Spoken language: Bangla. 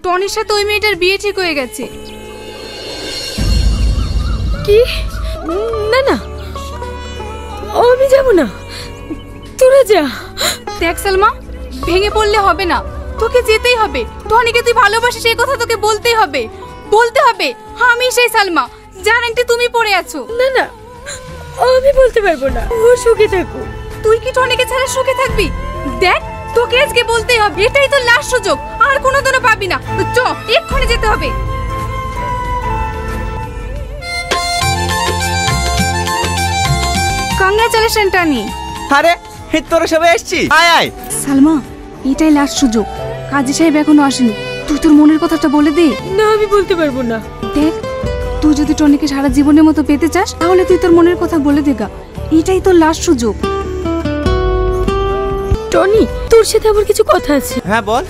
টনির সাথে ওই মেয়েটার বিয়ে ঠিক হয়ে গেছে। কি? না না, আমি যাব না, তোরা যা। দেখ সালমা, ভেঙে পড়লে হবে না, তোকে যেতেই হবে। টনিকে তুই ভালোবাসিস এই কথা তোকে বলতেই হবে, বলতে হবে। আমি সেই সালমা যার আংটি তুমি পরে আছো। না না, আমি বলতে পারবো না, ও সুখে থাকো। তুই কি টনিকে ছাড়া সুখে থাকবি? দেখ, তোকে আজকে বলতেই হবে, এটাই তো লাস্ট সুযোগ, আর কোনোদিনও পাবি না। তো চ, এক্ষুনি যেতে হবে। Congratulation Tony. আরে তোরা সবাই এসেছি, আয় আয়। সালমা, এটাই লাস্ট সুযোগ, কাজী সাহেব এখনো আসেনি, তুই তোর মনের কথাটা বলে দে। না, আমি বলতে পারবো না। দেখ, তুই যদি টনিকে সারা জীবনের মতো পেতে চাস তাহলে তুই তোর মনের কথা বলে দে গা, এটাই তোর লাস্ট সুযোগ। টনি, তোর সাথে আমার কিছু কথা আছে। হ্যাঁ বল।